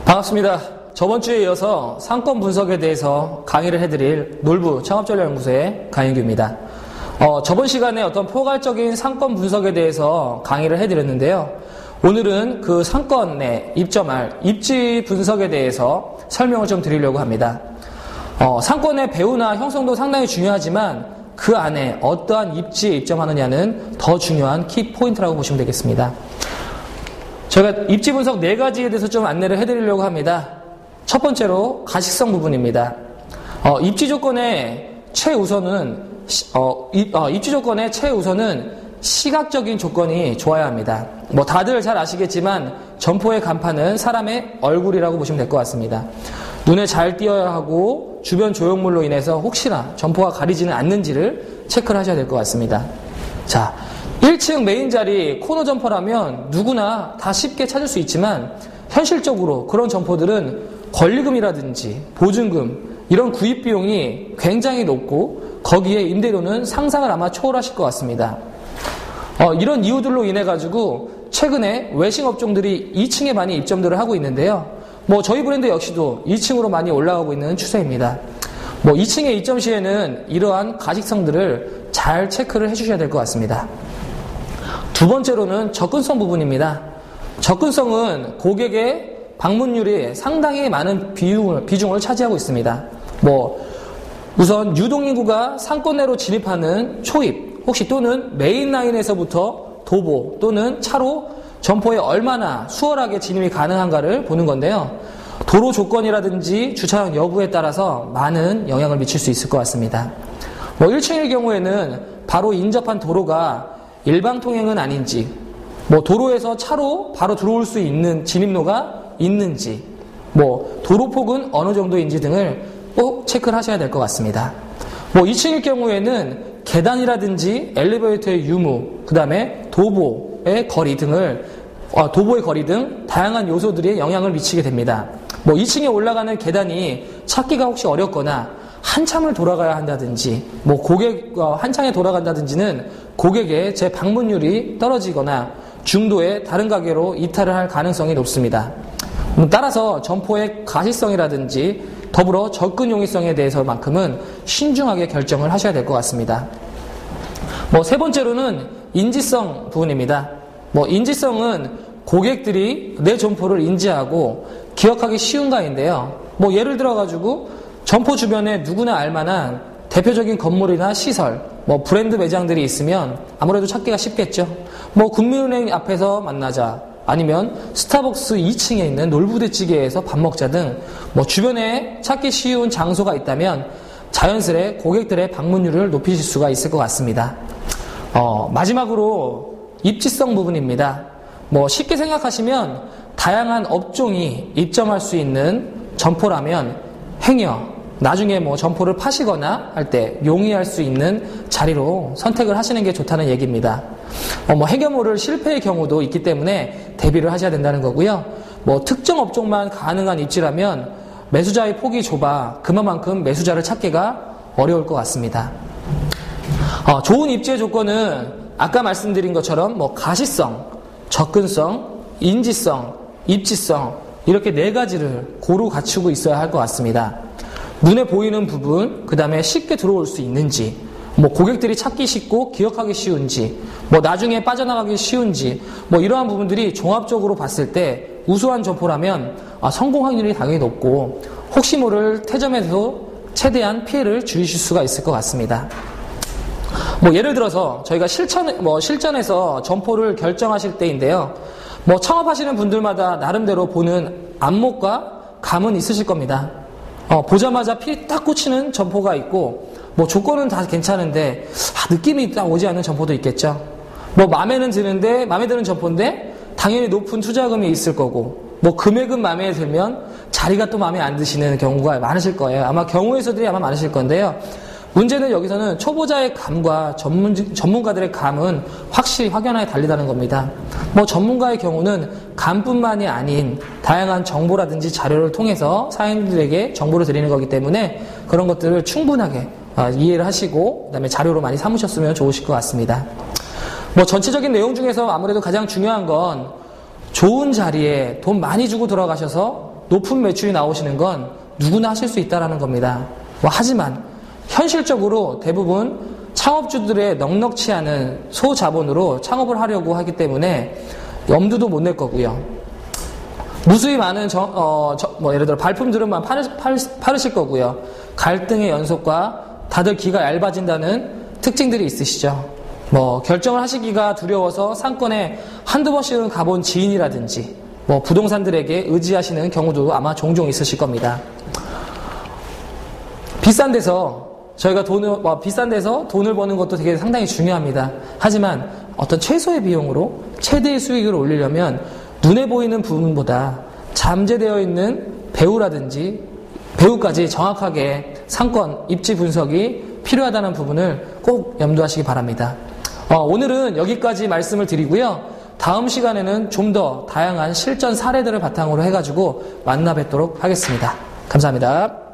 반갑습니다. 저번 주에 이어서 상권 분석에 대해서 강의를 해드릴 놀부 창업전략연구소의 강인규입니다. 저번 시간에 어떤 포괄적인 상권 분석에 대해서 강의를 해드렸는데요. 오늘은 그 상권에 입점할 입지 분석에 대해서 설명을 좀 드리려고 합니다. 상권의 배후나 형성도 상당히 중요하지만 그 안에 어떠한 입지에 입점하느냐는 더 중요한 키포인트라고 보시면 되겠습니다. 저희가 입지 분석 4가지에 대해서 좀 안내를 해드리려고 합니다. 첫 번째로 가식성 부분입니다. 입지 조건의 최우선은 시각적인 조건이 좋아야 합니다. 다들 잘 아시겠지만 점포의 간판은 사람의 얼굴이라고 보시면 될 것 같습니다. 눈에 잘 띄어야 하고 주변 조형물로 인해서 혹시나 점포가 가리지는 않는지를 체크를 하셔야 될 것 같습니다. 자, 1층 메인 자리 코너 점포라면 누구나 다 쉽게 찾을 수 있지만 현실적으로 그런 점포들은 권리금이라든지 보증금 이런 구입 비용이 굉장히 높고 거기에 임대료는 상상을 아마 초월하실 것 같습니다. 이런 이유들로 인해 가지고 최근에 외식 업종들이 2층에 많이 입점들을 하고 있는데요. 저희 브랜드 역시도 2층으로 많이 올라가고 있는 추세입니다. 2층에 입점 시에는 이러한 가식성들을 잘 체크를 해주셔야 될 것 같습니다. 두 번째로는 접근성 부분입니다. 접근성은 고객의 방문율이 상당히 많은 비중을 차지하고 있습니다. 우선 유동인구가 상권 내로 진입하는 초입, 혹시 또는 메인 라인에서부터 도보 또는 차로 점포에 얼마나 수월하게 진입이 가능한가를 보는 건데요. 도로 조건이라든지 주차장 여부에 따라서 많은 영향을 미칠 수 있을 것 같습니다. 1층일 경우에는 바로 인접한 도로가 일방 통행은 아닌지, 도로에서 차로 바로 들어올 수 있는 진입로가 있는지, 도로폭은 어느 정도인지 등을 꼭 체크를 하셔야 될 것 같습니다. 2층일 경우에는 계단이라든지 엘리베이터의 유무, 그 다음에 도보의 거리 등 다양한 요소들이 영향을 미치게 됩니다. 2층에 올라가는 계단이 찾기가 혹시 어렵거나 한참을 돌아가야 한다든지, 한창에 돌아간다든지는 고객의 재방문율이 떨어지거나 중도의 다른 가게로 이탈을 할 가능성이 높습니다. 따라서 점포의 가시성이라든지 더불어 접근 용이성에 대해서만큼은 신중하게 결정을 하셔야 될 것 같습니다. 세 번째로는 인지성 부분입니다. 인지성은 고객들이 내 점포를 인지하고 기억하기 쉬운가인데요. 예를 들어가지고 점포 주변에 누구나 알만한 대표적인 건물이나 시설, 브랜드 매장들이 있으면 아무래도 찾기가 쉽겠죠. 국민은행 앞에서 만나자, 아니면 스타벅스 2층에 있는 놀부대찌개에서 밥 먹자 등 주변에 찾기 쉬운 장소가 있다면 자연스레 고객들의 방문율을 높이실 수가 있을 것 같습니다. 마지막으로 입지성 부분입니다. 쉽게 생각하시면 다양한 업종이 입점할 수 있는 점포라면 행여 나중에 점포를 파시거나 할 때 용이할 수 있는 자리로 선택을 하시는 게 좋다는 얘기입니다. 해결모를 실패의 경우도 있기 때문에 대비를 하셔야 된다는 거고요. 특정 업종만 가능한 입지라면 매수자의 폭이 좁아 그만큼 매수자를 찾기가 어려울 것 같습니다. 좋은 입지의 조건은 아까 말씀드린 것처럼 가시성, 접근성, 인지성, 입지성 이렇게 4가지를 고루 갖추고 있어야 할 것 같습니다. 눈에 보이는 부분, 그 다음에 쉽게 들어올 수 있는지, 고객들이 찾기 쉽고 기억하기 쉬운지, 나중에 빠져나가기 쉬운지, 이러한 부분들이 종합적으로 봤을 때 우수한 점포라면 성공 확률이 당연히 높고 혹시 모를 퇴점에서 최대한 피해를 줄이실 수가 있을 것 같습니다. 예를 들어서 저희가 실전에서 점포를 결정하실 때인데요. 창업하시는 분들마다 나름대로 보는 안목과 감은 있으실 겁니다. 보자마자 피 딱 꽂히는 점포가 있고, 조건은 다 괜찮은데, 느낌이 딱 오지 않는 점포도 있겠죠. 마음에는 드는데, 마음에 드는 점포인데, 당연히 높은 투자금이 있을 거고, 금액은 마음에 들면 자리가 또 마음에 안 드시는 경우가 많으실 거예요. 아마 경우의 수들이 아마 많으실 건데요. 문제는 여기서는 초보자의 감과 전문가들의 감은 확실히 확연하게 다르다는 겁니다. 전문가의 경우는 감뿐만이 아닌 다양한 정보라든지 자료를 통해서 사연들에게 정보를 드리는 거기 때문에 그런 것들을 충분하게 이해를 하시고 그다음에 자료로 많이 삼으셨으면 좋으실 것 같습니다. 전체적인 내용 중에서 아무래도 가장 중요한 건 좋은 자리에 돈 많이 주고 들어가셔서 높은 매출이 나오시는 건 누구나 하실 수 있다는 겁니다. 하지만 현실적으로 대부분 창업주들의 넉넉치 않은 소자본으로 창업을 하려고 하기 때문에 엄두도 못 낼 거고요. 무수히 많은 예를 들어 발품들만 파르실 거고요. 갈등의 연속과 다들 기가 얇아진다는 특징들이 있으시죠. 결정을 하시기가 두려워서 상권에 한두 번씩은 가본 지인이라든지 부동산들에게 의지하시는 경우도 아마 종종 있으실 겁니다. 비싼 데서 돈을 버는 것도 되게 상당히 중요합니다. 하지만 어떤 최소의 비용으로 최대의 수익을 올리려면 눈에 보이는 부분보다 잠재되어 있는 배우까지 정확하게 상권, 입지 분석이 필요하다는 부분을 꼭 염두하시기 바랍니다. 오늘은 여기까지 말씀을 드리고요. 다음 시간에는 좀 더 다양한 실전 사례들을 바탕으로 해가지고 만나 뵙도록 하겠습니다. 감사합니다.